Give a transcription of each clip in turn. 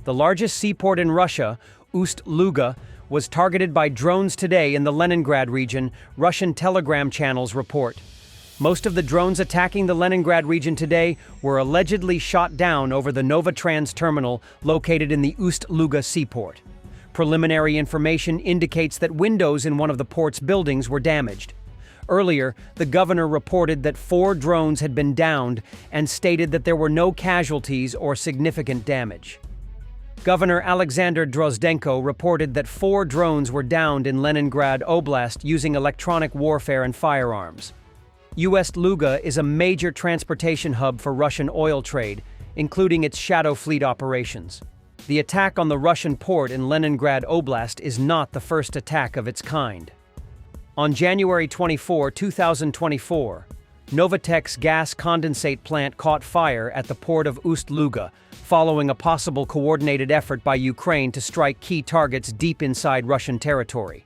The largest seaport in Russia, Ust-Luga, was targeted by drones today in the Leningrad region, Russian Telegram channels report. Most of the drones attacking the Leningrad region today were allegedly shot down over the Novotrans terminal located in the Ust-Luga seaport. Preliminary information indicates that windows in one of the port's buildings were damaged. Earlier, the governor reported that 4 drones had been downed and stated that there were no casualties or significant damage. Governor Alexander Drozdenko reported that 4 drones were downed in Leningrad Oblast using electronic warfare and firearms. Ust-Luga is a major transportation hub for Russian oil trade, including its shadow fleet operations. The attack on the Russian port in Leningrad Oblast is not the first attack of its kind. On January 24, 2024, Novatek's gas condensate plant caught fire at the port of Ust-Luga, following a possible coordinated effort by Ukraine to strike key targets deep inside Russian territory.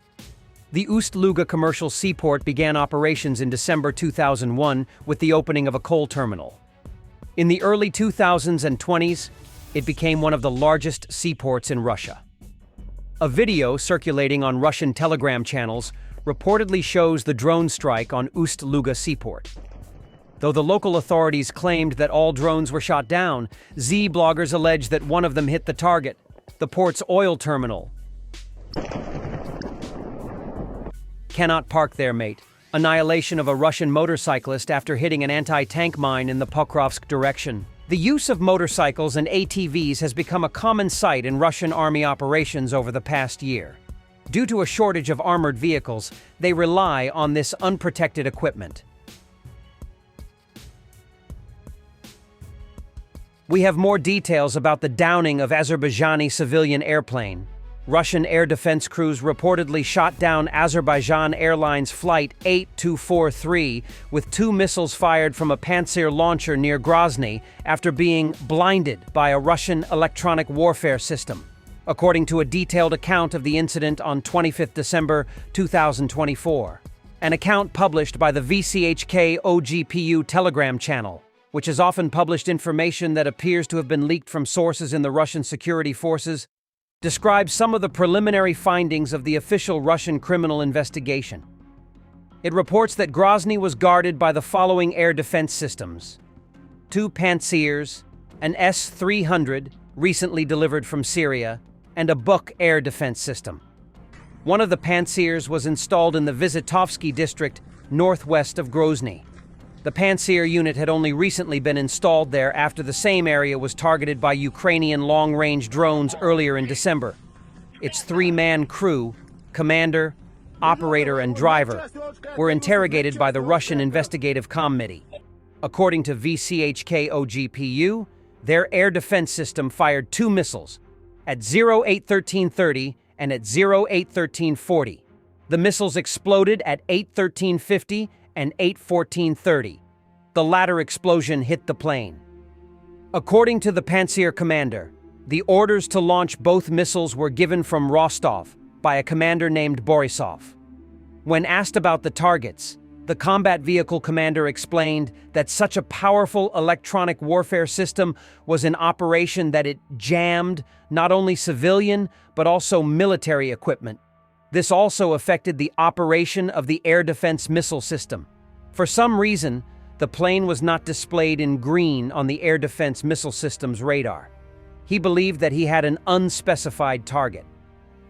The Ust-Luga commercial seaport began operations in December 2001 with the opening of a coal terminal. In the early 2000s and 20s, it became one of the largest seaports in Russia. A video circulating on Russian Telegram channels reportedly shows the drone strike on Ust-Luga seaport. Though the local authorities claimed that all drones were shot down, Z-bloggers allege that one of them hit the target, the port's oil terminal. Cannot park there, mate. Annihilation of a Russian motorcyclist after hitting an anti-tank mine in the Pokrovsk direction. The use of motorcycles and ATVs has become a common sight in Russian army operations over the past year. Due to a shortage of armored vehicles, they rely on this unprotected equipment. We have more details about the downing of Azerbaijani civilian airplane. Russian air defense crews reportedly shot down Azerbaijan Airlines Flight 8243 with 2 missiles fired from a Pantsir launcher near Grozny after being blinded by a Russian electronic warfare system, according to a detailed account of the incident on 25 December 2024. An account published by the VCHK OGPU Telegram channel, which has often published information that appears to have been leaked from sources in the Russian security forces, describes some of the preliminary findings of the official Russian criminal investigation. It reports that Grozny was guarded by the following air defense systems: 2 Pantsirs, an S-300 recently delivered from Syria, and a Buk air defense system. One of the Pantsirs was installed in the Visitovsky district northwest of Grozny. The Pantsir unit had only recently been installed there after the same area was targeted by Ukrainian long-range drones earlier in December. Its 3-man crew, commander, operator, and driver, were interrogated by the Russian Investigative Committee. According to VCHK OGPU, their air defense system fired 2 missiles at 081330 and at 081340. The missiles exploded at 81350 and 81430. The latter explosion hit the plane. According to the Pantsir commander, the orders to launch both missiles were given from Rostov by a commander named Borisov. When asked about the targets, the combat vehicle commander explained that such a powerful electronic warfare system was in operation that it jammed not only civilian but also military equipment. This also affected the operation of the air defense missile system. For some reason, the plane was not displayed in green on the air defense missile system's radar. He believed that he had an unspecified target.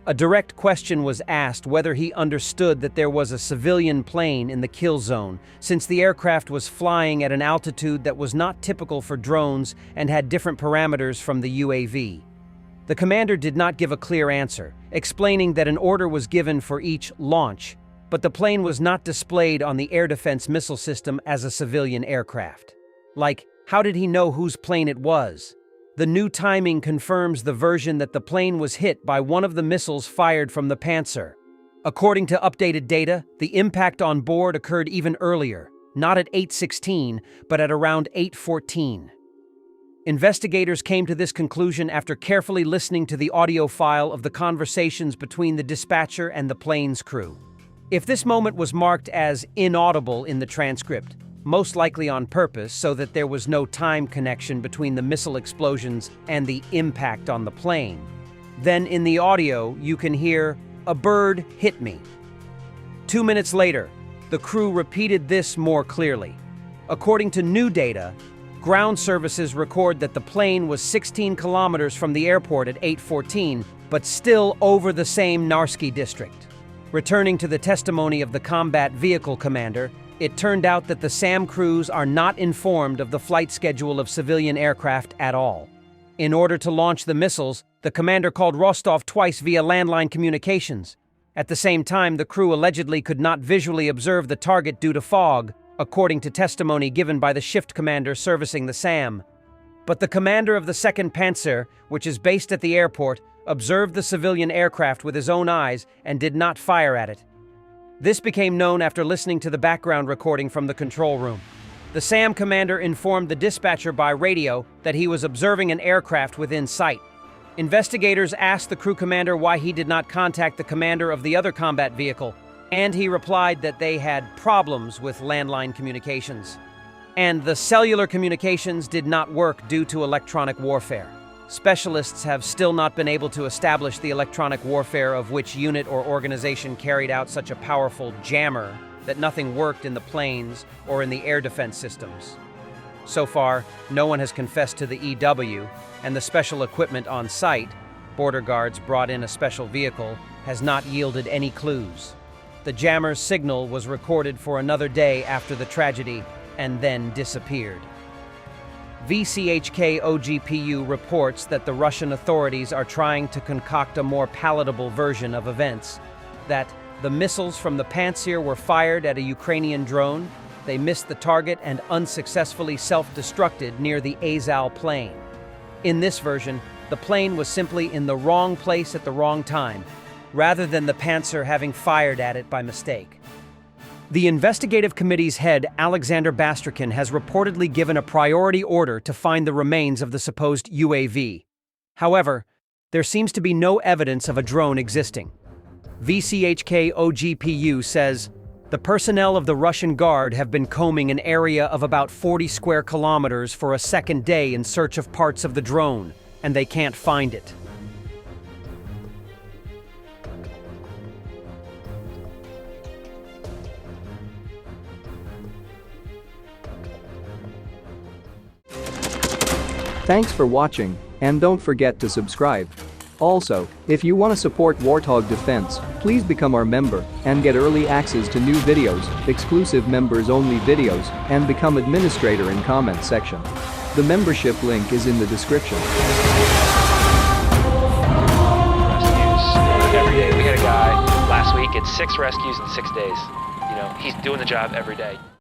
A direct question was asked whether he understood that there was a civilian plane in the kill zone, since the aircraft was flying at an altitude that was not typical for drones and had different parameters from the UAV. The commander did not give a clear answer, explaining that an order was given for each launch, but the plane was not displayed on the air defense missile system as a civilian aircraft. Like, how did he know whose plane it was? The new timing confirms the version that the plane was hit by one of the missiles fired from the Pantsir. According to updated data, the impact on board occurred even earlier, not at 8:16, but at around 8:14. Investigators came to this conclusion after carefully listening to the audio file of the conversations between the dispatcher and the plane's crew. If this moment was marked as inaudible in the transcript, most likely on purpose so that there was no time connection between the missile explosions and the impact on the plane. Then in the audio, you can hear, "A bird hit me." 2 minutes later, the crew repeated this more clearly. According to new data, ground services record that the plane was 16 kilometers from the airport at 8:14, but still over the same Narsky district. Returning to the testimony of the combat vehicle commander, it turned out that the SAM crews are not informed of the flight schedule of civilian aircraft at all. In order to launch the missiles, the commander called Rostov twice via landline communications. At the same time, the crew allegedly could not visually observe the target due to fog, according to testimony given by the shift commander servicing the SAM. But the commander of the 2nd Panzer, which is based at the airport, observed the civilian aircraft with his own eyes and did not fire at it. This became known after listening to the background recording from the control room. The SAM commander informed the dispatcher by radio that he was observing an aircraft within sight. Investigators asked the crew commander why he did not contact the commander of the other combat vehicle, and he replied that they had problems with landline communications. And the cellular communications did not work due to electronic warfare. Specialists have still not been able to establish the electronic warfare of which unit or organization carried out such a powerful jammer that nothing worked in the planes or in the air defense systems. So far, no one has confessed to the EW, and the special equipment on site, border guards brought in a special vehicle, has not yielded any clues. The jammer's signal was recorded for another day after the tragedy and then disappeared. VCHK OGPU reports that the Russian authorities are trying to concoct a more palatable version of events, that the missiles from the Pantsir were fired at a Ukrainian drone, they missed the target and unsuccessfully self-destructed near the Azov plain. In this version, the plane was simply in the wrong place at the wrong time, rather than the Pantsir having fired at it by mistake. The investigative committee's head, Alexander Bastrikin, has reportedly given a priority order to find the remains of the supposed UAV. However, there seems to be no evidence of a drone existing. VCHK OGPU says, the personnel of the Russian Guard have been combing an area of about 40 square kilometers for a second day in search of parts of the drone, and they can't find it. Thanks for watching, and don't forget to subscribe. Also, if you want to support Warthog Defense, please become our member and get early access to new videos, exclusive members-only videos, and become administrator in comment section. The membership link is in the description. Rescues every day. We had a guy last week, it's 6 rescues in 6 days. You know, he's doing the job every day.